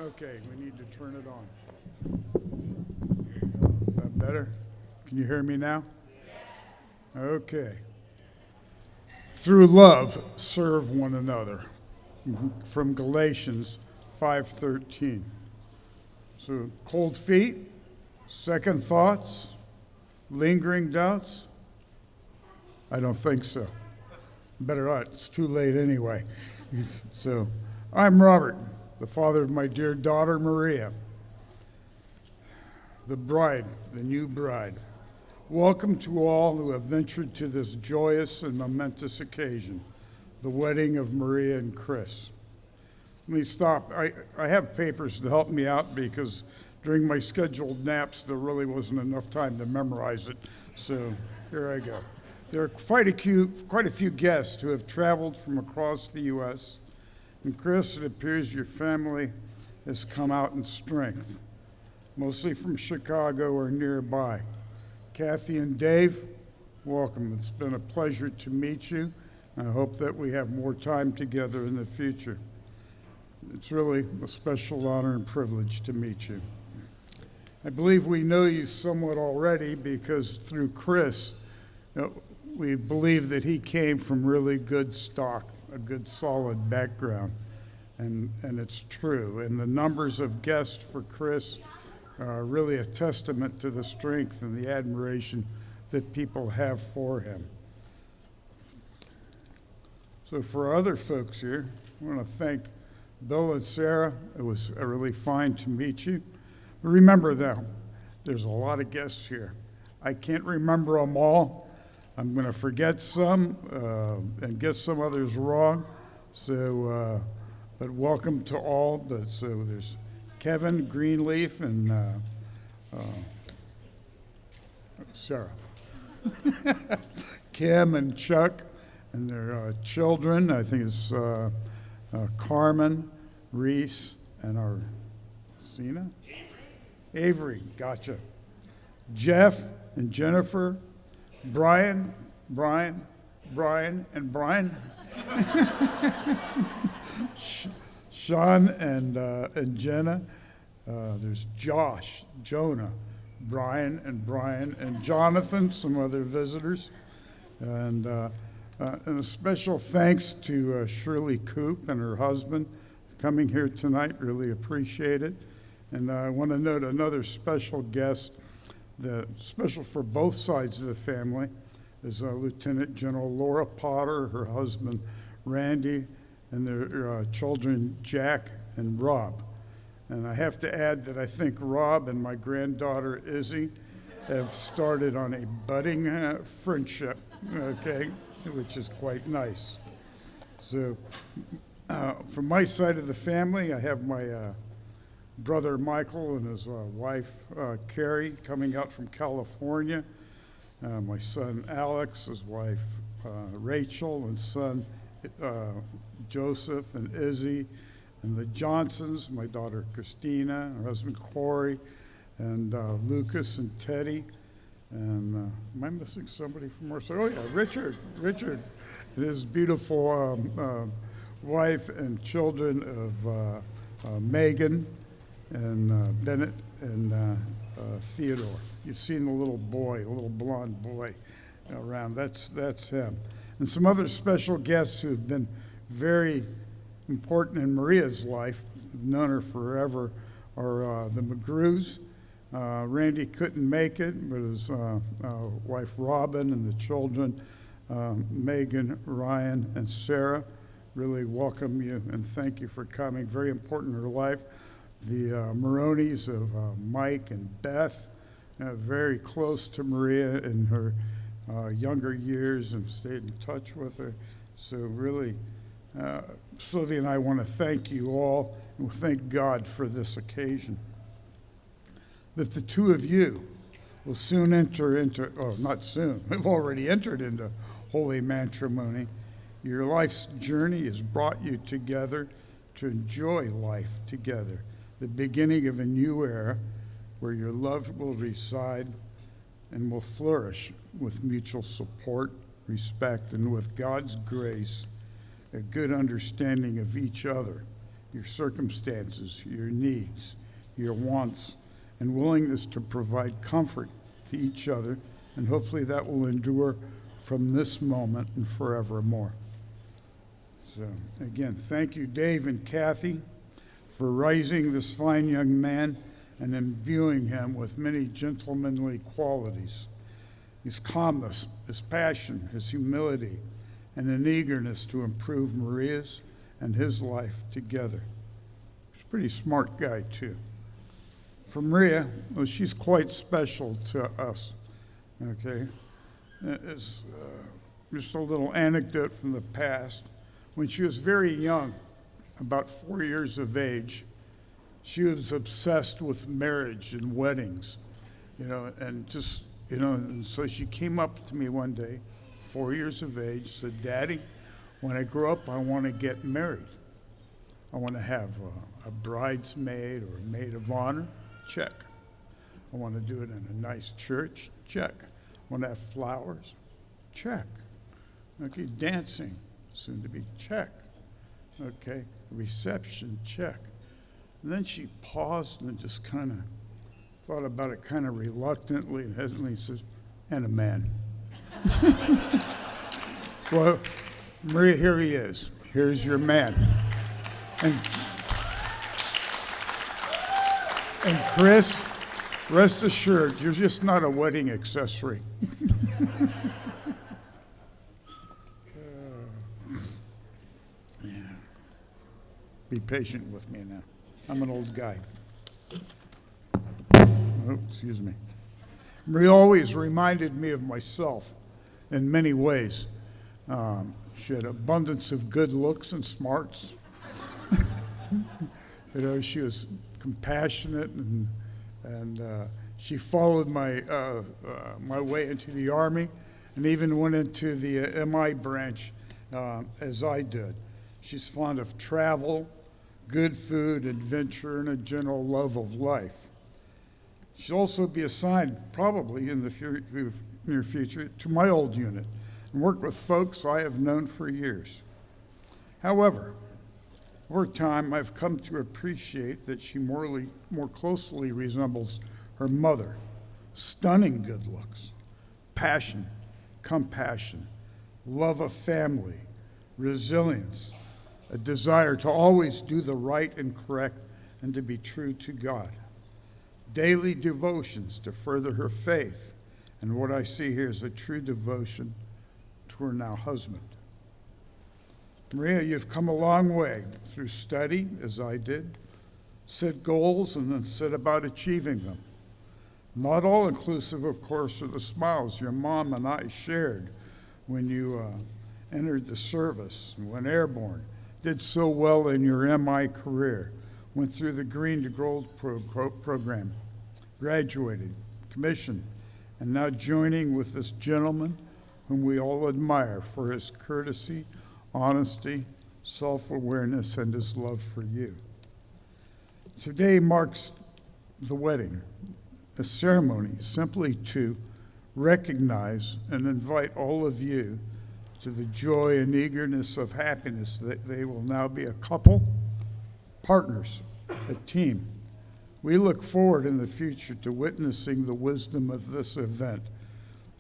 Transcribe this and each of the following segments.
Okay, we need to turn it on. That better? Can you hear me now? Okay. Through love, serve one another. From Galatians 5:13. So, cold feet, second thoughts, lingering doubts? I don't think so. Better not, it's too late anyway. So, I'm Robert, the father of my dear daughter Maria, the bride, the new bride. Welcome to all who have ventured to this joyous and momentous occasion, the wedding of Maria and Chris. Let me stop. I have papers to help me out because during my scheduled naps, there really wasn't enough time to memorize it. So here I go. There are quite a few guests who have traveled from across the U.S. And Chris, it appears your family has come out in strength, mostly from Chicago or nearby. Kathy and Dave, welcome. It's been a pleasure to meet you. I hope that we have more time together in the future. It's really a special honor and privilege to meet you. I believe we know you somewhat already because through Chris, we believe that he came from really good stock, a good solid background, and it's true. And the numbers of guests for Chris are really a testament to the strength and the admiration that people have for him. So for other folks here, I want to thank Bill and Sarah. It was really fine to meet you. But remember though, there's a lot of guests here. I can't remember them all. I'm going to forget some and get some others wrong. So, but welcome to all. But so there's Kevin Greenleaf and Sarah, Kim and Chuck and their children. I think it's Carmen, Reese, and our Sina? Avery, gotcha. Jeff and Jennifer, Brian, and Brian. Sean and Jenna. There's Josh, Jonah, Brian, and Jonathan, some other visitors. And a special thanks to Shirley Coop and her husband coming here tonight. Really appreciate it. And I want to note another special guest, special for both sides of the family, is Lieutenant General Laura Potter, her husband Randy, and their children Jack and Rob. And I have to add that I think Rob and my granddaughter Izzy have started on a budding friendship, okay, which is quite nice. So from my side of the family, I have my brother Michael and his wife Carrie coming out from California, my son Alex, his wife Rachel, and son Joseph and Izzy, and the Johnsons, my daughter Christina, her husband Corey, and Lucas and Teddy. And am I missing somebody from our side? Oh yeah, Richard, and his beautiful wife and children of Megan and Bennett and Theodore. You've seen the little boy, a little blonde boy around. That's him. And some other special guests who have been very important in Maria's life, we've known her forever, are the McGrews. Randy couldn't make it, but his wife Robin and the children, Megan, Ryan, and Sarah, really welcome you and thank you for coming. Very important in her life. The Maronis of Mike and Beth, very close to Maria in her younger years and stayed in touch with her. So really, Sylvia and I want to thank you all and thank God for this occasion. That the two of you will soon enter into, oh, not soon, we've already entered into holy matrimony. Your life's journey has brought you together to enjoy life together, the beginning of a new era where your love will reside and will flourish with mutual support, respect, and with God's grace, a good understanding of each other your circumstances, your needs, your wants, and willingness to provide comfort to each other, and hopefully that will endure from this moment and forevermore. So again, thank you, Dave and Kathy, for raising this fine young man and imbuing him with many gentlemanly qualities. His calmness, his passion, his humility, and an eagerness to improve Maria's and his life together. He's a pretty smart guy, too. For Maria, well, she's quite special to us, okay? It's just a little anecdote from the past. When she was very young, about 4 years of age, she was obsessed with marriage and weddings, and so she came up to me one day, 4 years of age, said, "Daddy, when I grow up, I want to get married. I want to have a bridesmaid or a maid of honor." Check. "I want to do it in a nice church." Check. "I want to have flowers." Check. Okay, dancing, soon to be. Check. Okay, reception. Check. And then she paused and just kind of thought about it kind of reluctantly and hesitantly says, "And a man." Well, Maria, here he is. Here's your man. And Chris, rest assured, you're just not a wedding accessory. Yeah. Be patient with me now. I'm an old guy. Oh, excuse me. Maria always reminded me of myself in many ways. She had abundance of good looks and smarts. She was compassionate, and she followed my way into the Army, and even went into the MI branch as I did. She's fond of travel, good food, adventure, and a general love of life. She'll also be assigned, probably in the near future, to my old unit and work with folks I have known for years. However, over time, I've come to appreciate that she more closely resembles her mother. Stunning good looks, passion, compassion, love of family, resilience, a desire to always do the right and correct and to be true to God. Daily devotions to further her faith, and what I see here is a true devotion to her now husband. Maria, you've come a long way through study, as I did, set goals, and then set about achieving them. Not all inclusive, of course, are the smiles your mom and I shared when you entered the service, went airborne, did so well in your MI career, went through the Green to Gold program, graduated, commissioned, and now joining with this gentleman whom we all admire for his courtesy, honesty, self-awareness, and his love for you. Today marks the wedding, a ceremony simply to recognize and invite all of you to the joy and eagerness of happiness that they will now be a couple, partners, a team. We look forward in the future to witnessing the wisdom of this event,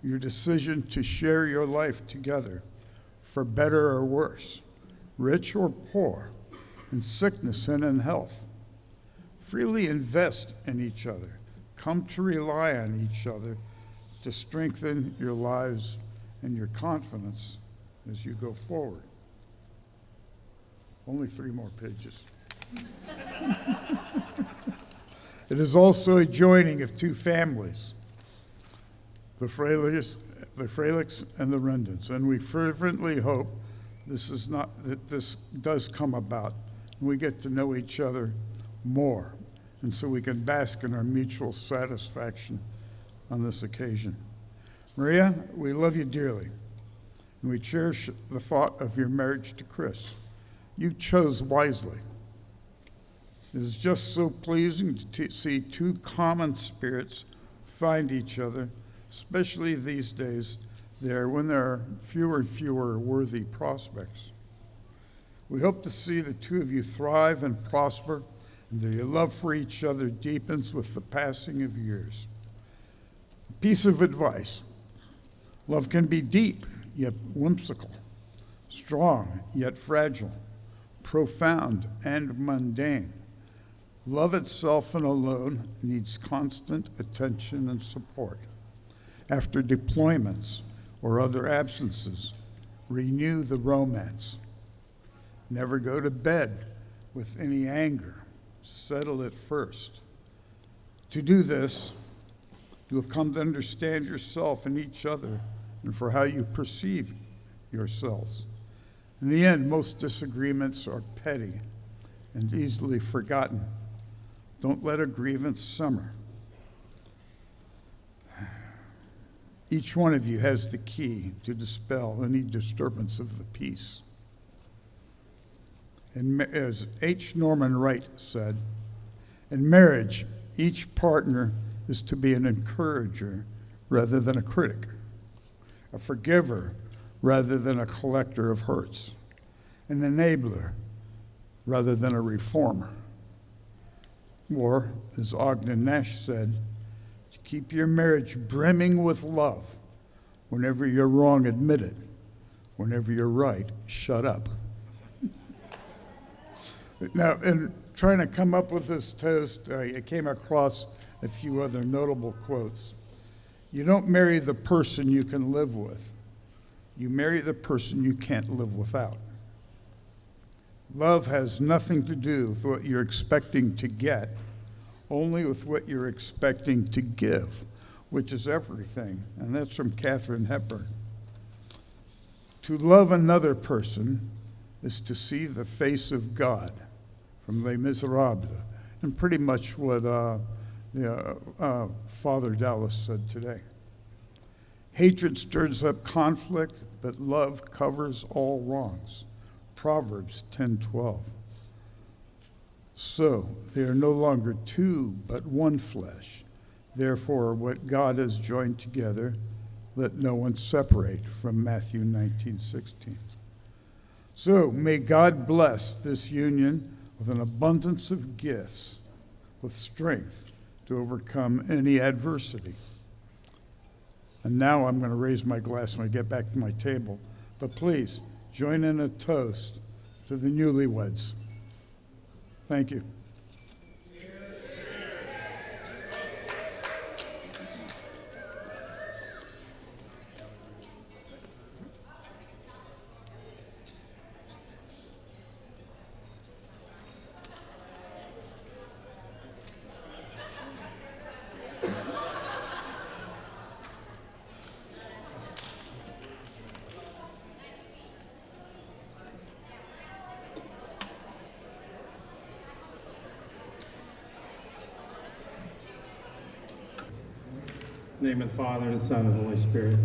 your decision to share your life together, for better or worse, rich or poor, in sickness and in health. Freely invest in each other. Come to rely on each other to strengthen your lives and your confidence as you go forward. Only 3 more pages. It is also a joining of 2 families, the Froelichs and the Rendons, and we fervently hope that this does come about, and we get to know each other more, and so we can bask in our mutual satisfaction on this occasion. Maria, we love you dearly, and we cherish the thought of your marriage to Chris. You chose wisely. It is just so pleasing to see 2 common spirits find each other, especially these days when there are fewer and fewer worthy prospects. We hope to see the two of you thrive and prosper, and that your love for each other deepens with the passing of years. A piece of advice: love can be deep, yet whimsical, strong, yet fragile, profound, and mundane. Love itself and alone needs constant attention and support. After deployments or other absences, renew the romance. Never go to bed with any anger. Settle it first. To do this, you'll come to understand yourself and each other and for how you perceive yourselves. In the end, most disagreements are petty and easily forgotten. Don't let a grievance simmer. Each one of you has the key to dispel any disturbance of the peace. And as H. Norman Wright said, in marriage, each partner is to be an encourager rather than a critic, a forgiver rather than a collector of hurts, an enabler rather than a reformer. Or, as Ogden Nash said, to keep your marriage brimming with love. Whenever you're wrong, admit it. Whenever you're right, shut up. Now, in trying to come up with this toast, I came across a few other notable quotes. You don't marry the person you can live with. You marry the person you can't live without. Love has nothing to do with what you're expecting to get, only with what you're expecting to give, which is everything. And that's from Katharine Hepburn. To love another person is to see the face of God, from Les Miserables, and pretty much what Father Dallas said today. Hatred stirs up conflict, but love covers all wrongs. Proverbs 10:12. So they are no longer two, but one flesh. Therefore, what God has joined together, let no one separate, from Matthew 19:16. So may God bless this union with an abundance of gifts, with strength to overcome any adversity. And now I'm going to raise my glass when I get back to my table. But please, join in a toast to the newlyweds. Thank you. In the name of the Father, and the Son, and the Holy Spirit.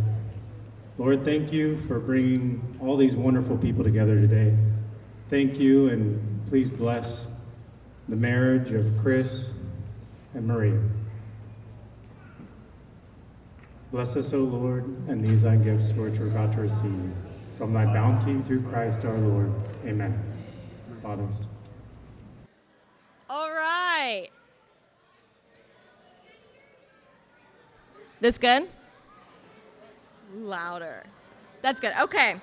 Lord, thank you for bringing all these wonderful people together today. Thank you, and please bless the marriage of Chris and Maria. Bless us, O Lord, and these thy gifts which we're about to receive. From thy bounty through Christ our Lord. Amen. Fathers. All right. This good? Louder. That's good. Okay.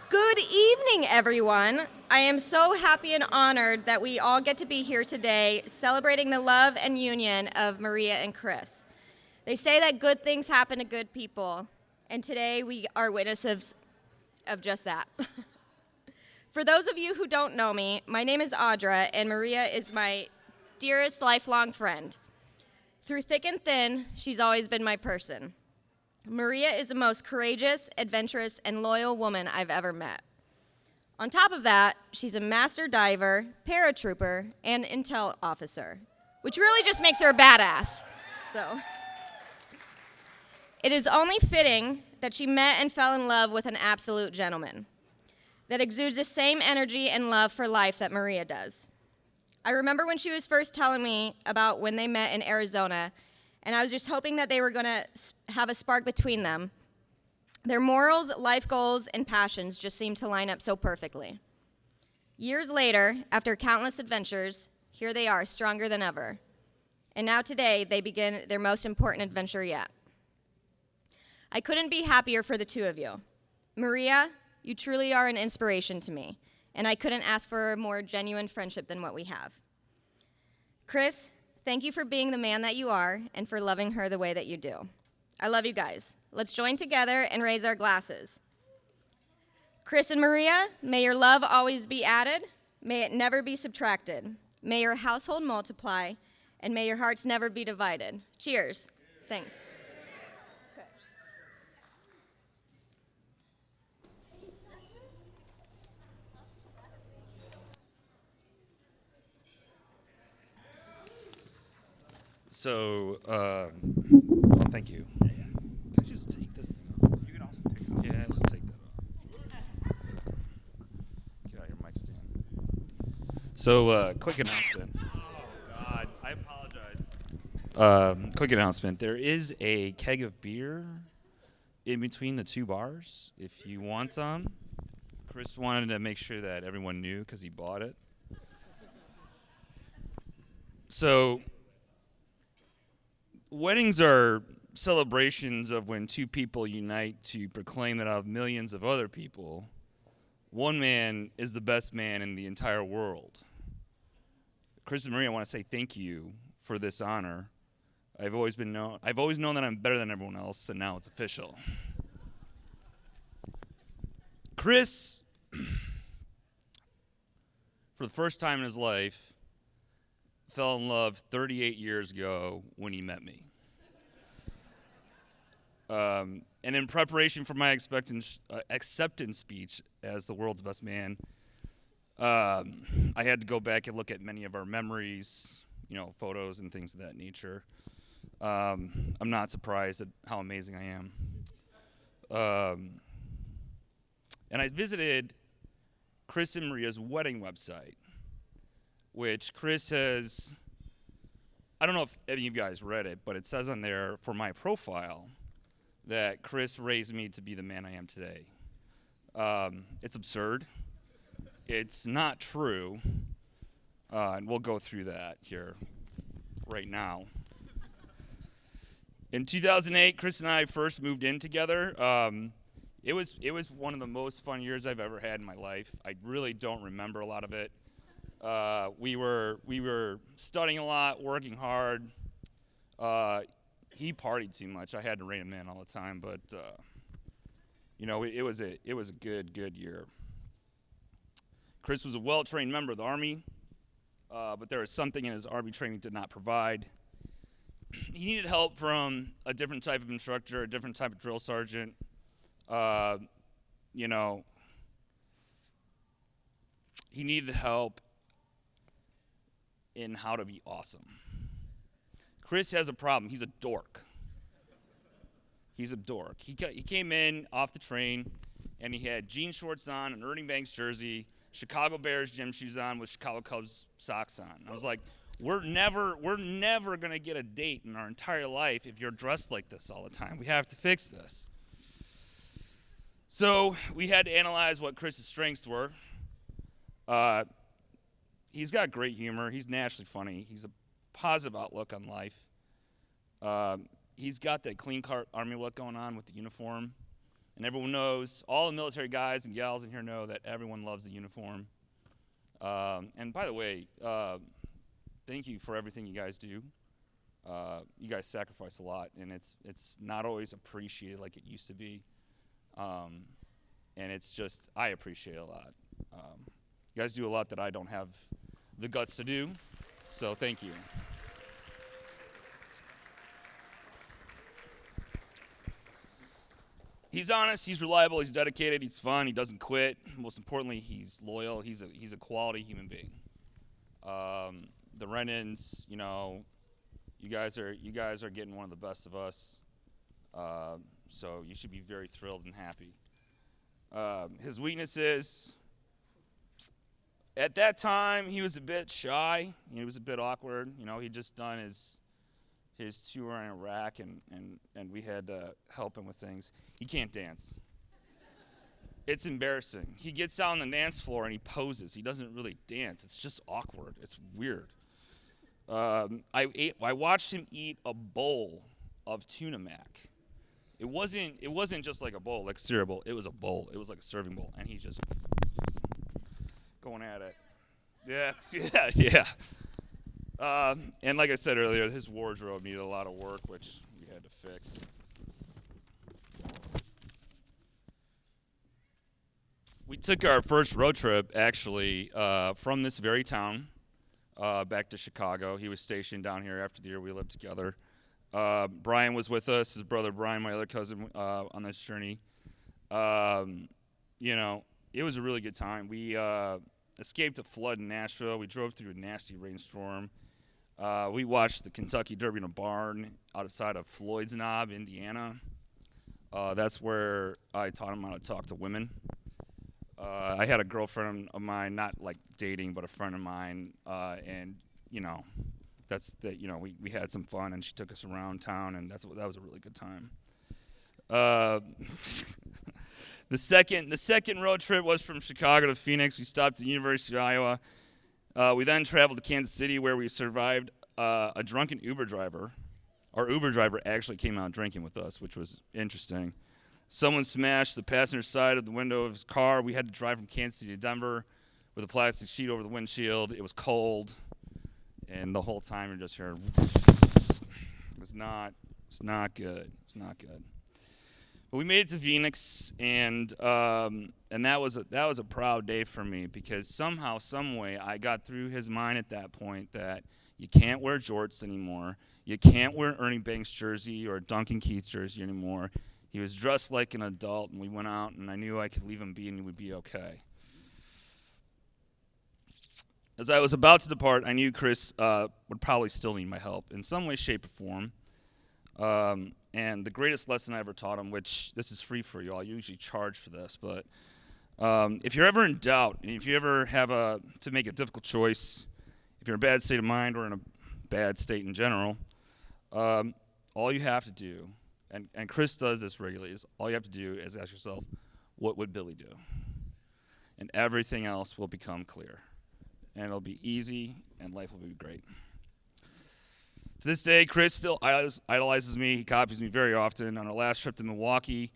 Good evening, everyone. I am so happy and honored that we all get to be here today celebrating the love and union of Maria and Chris. They say that good things happen to good people, and today we are witnesses of just that. For those of you who don't know me, my name is Audra, and Maria is my dearest lifelong friend. Through thick and thin, she's always been my person. Maria is the most courageous, adventurous, and loyal woman I've ever met. On top of that, she's a master diver, paratrooper, and intel officer, which really just makes her a badass. So, it is only fitting that she met and fell in love with an absolute gentleman that exudes the same energy and love for life that Maria does. I remember when she was first telling me about when they met in Arizona, and I was just hoping that they were going to have a spark between them. Their morals, life goals, and passions just seemed to line up so perfectly. Years later, after countless adventures, here they are, stronger than ever. And now today, they begin their most important adventure yet. I couldn't be happier for the two of you. Maria, you truly are an inspiration to me, and I couldn't ask for a more genuine friendship than what we have. Chris, thank you for being the man that you are and for loving her the way that you do. I love you guys. Let's join together and raise our glasses. Chris and Maria, may your love always be added. May it never be subtracted. May your household multiply, and may your hearts never be divided. Cheers. Thanks. So, thank you. Can I just take this thing off? You can also take it off. Yeah, just take that off. Get out your mic stand. So, quick announcement. Oh, God. I apologize. Quick announcement. There is a keg of beer in between the two bars if you want some. Chris wanted to make sure that everyone knew because he bought it. So, weddings are celebrations of when two people unite to proclaim that out of millions of other people, one man is the best man in the entire world. Chris and Maria, I want to say thank you for this honor. I've always known that I'm better than everyone else, and now it's official. Chris, for the first time in his life, fell in love 38 years ago when he met me. And in preparation for my acceptance speech as the world's best man, I had to go back and look at many of our memories, photos and things of that nature. I'm not surprised at how amazing I am. And I visited Chris and Maria's wedding website, which Chris has, I don't know if any of you guys read it, but it says on there for my profile that Chris raised me to be the man I am today. It's absurd. It's not true. And we'll go through that here right now. In 2008, Chris and I first moved in together. It was one of the most fun years I've ever had in my life. I really don't remember a lot of it. We were studying a lot, working hard. He partied too much. I had to rein him in all the time, but it was a good year. Chris was a well-trained member of the Army, but there was something in his Army training did not provide. He needed help from a different type of instructor, a different type of drill sergeant. He needed help in how to be awesome. Chris has a problem. He's a dork. He came in off the train, and he had jean shorts on, an Ernie Banks jersey, Chicago Bears gym shoes on with Chicago Cubs socks on. I was like, we're never going to get a date in our entire life if you're dressed like this all the time. We have to fix this. So we had to analyze what Chris's strengths were. He's got great humor. He's naturally funny. He's a positive outlook on life. He's got that clean-cut Army look going on with the uniform. And everyone knows, all the military guys and gals in here know that everyone loves the uniform. And by the way, thank you for everything you guys do. You guys sacrifice a lot, and it's not always appreciated like it used to be. And it's just, I appreciate it a lot. You guys do a lot that I don't have the guts to do, so thank you. He's honest, he's reliable, he's dedicated, he's fun, he doesn't quit. Most importantly, he's loyal, he's a quality human being. The Renans, you guys are getting one of the best of us. So you should be very thrilled and happy. His weaknesses, at that time, he was a bit shy. He was a bit awkward. He'd just done his tour in Iraq, and we had to help him with things. He can't dance. It's embarrassing. He gets out on the dance floor and he poses. He doesn't really dance. It's just awkward. It's weird. I watched him eat a bowl of tuna mac. It wasn't just like a bowl, like a cereal bowl. It was a bowl. It was like a serving bowl, and he's just going at it. Yeah. And like I said earlier, his wardrobe needed a lot of work, which we had to fix. We took our first road trip, actually, from this very town back to Chicago. He was stationed down here after the year we lived together. Brian was with us, his brother Brian, my other cousin, on this journey. It was a really good time. We escaped a flood in Nashville. We drove through a nasty rainstorm. We watched the Kentucky Derby in a barn outside of Floyd's Knob, Indiana. That's where I taught him how to talk to women. I had a girlfriend of mine, not like dating, but a friend of mine, and we had some fun, and she took us around town, and that was a really good time. The second road trip was from Chicago to Phoenix. We stopped at the University of Iowa. We then traveled to Kansas City, where we survived a drunken Uber driver. Our Uber driver actually came out drinking with us, which was interesting. Someone smashed the passenger side of the window of his car. We had to drive from Kansas City to Denver with a plastic sheet over the windshield. It was cold, and the whole time you're just hearing. It's not good. It's not good. But we made it to Phoenix, and that was a proud day for me, because somehow, some way, I got through his mind at that point that you can't wear jorts anymore. You can't wear Ernie Banks jersey or Duncan Keith jersey anymore. He was dressed like an adult, and we went out, and I knew I could leave him be, and he would be okay. As I was about to depart, I knew Chris would probably still need my help in some way, shape, or form. And the greatest lesson I ever taught him, which this is free for you all, you usually charge for this, but if you're ever in doubt, and if you ever have to make a difficult choice, if you're in a bad state of mind or in a bad state in general, all you have to do, and Chris does this regularly, is all you have to do is ask yourself, what would Billy do? And everything else will become clear. And it'll be easy, and life will be great. To this day, Chris still idolizes me. He copies me very often. On our last trip to Milwaukee,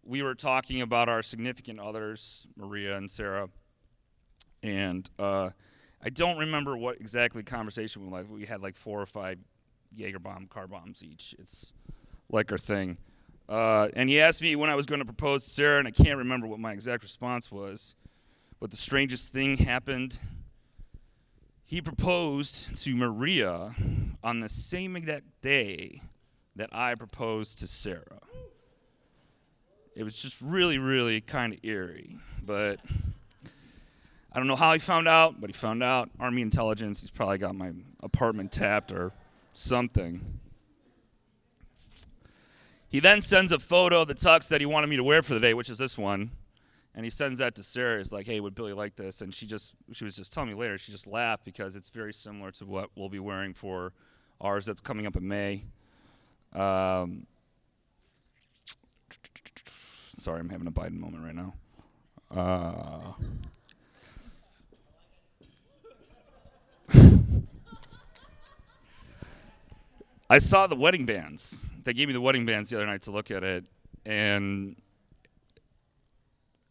we were talking about our significant others, Maria and Sarah. And I don't remember what exactly conversation we had. We had like 4 or 5 Jaeger car bombs each. It's like our thing. And he asked me when I was going to propose to Sarah, and I can't remember what my exact response was. But the strangest thing happened. He proposed to Maria on the same exact day that I proposed to Sarah. It was just really, really kind of eerie. But I don't know how he found out, but he found out. Army intelligence, he's probably got my apartment tapped or something. He then sends a photo of the tux that he wanted me to wear for the day, which is this one. And he sends that to Sarah. He's like, hey, would Billy like this? And she was just telling me later, she just laughed because it's very similar to what we'll be wearing for ours that's coming up in May. Sorry, I'm having a Biden moment right now. I saw the wedding bands. They gave me the wedding bands the other night to look at it, and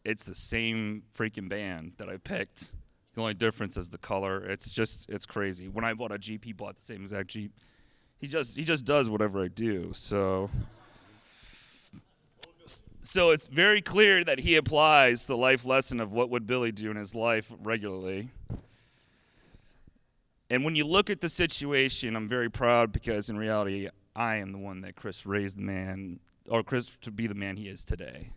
it's the same freaking band that I picked. The only difference is the color. It's crazy. When I bought a Jeep, he bought the same exact Jeep. He just does whatever I do. So it's very clear that he applies the life lesson of what would Billy do in his life regularly. And when you look at the situation, I'm very proud because in reality, I am the one that Chris raised Chris to be the man he is today.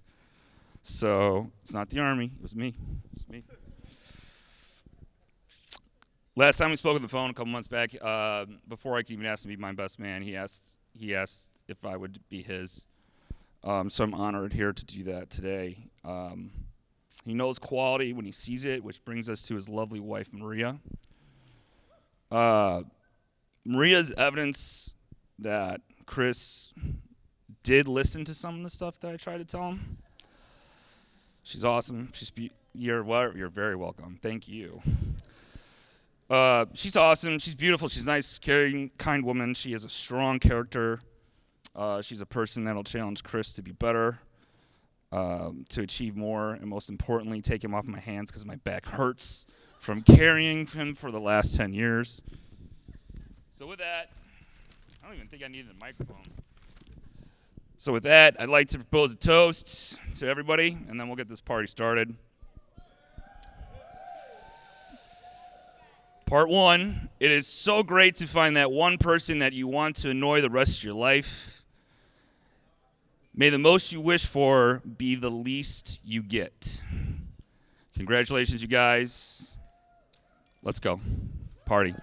So it's not the Army. It was me. Last time we spoke on the phone a couple months back, before I could even ask him to be my best man, he asked if I would be his. So I'm honored here to do that today. He knows quality when he sees it, which brings us to his lovely wife, Maria. Maria's evidence that Chris did listen to some of the stuff that I tried to tell him. She's awesome. You're very welcome. Thank you. She's awesome. She's beautiful. She's a nice, caring, kind woman. She has a strong character. She's a person that'll challenge Chris to be better, to achieve more, and most importantly, take him off my hands because my back hurts from carrying him for the last 10 years. So with that, I don't even think I needed a microphone. So with that, I'd like to propose a toast to everybody, and then we'll get this party started. Part 1, it is so great to find that one person that you want to annoy the rest of your life. May the most you wish for be the least you get. Congratulations, you guys. Let's go. Party.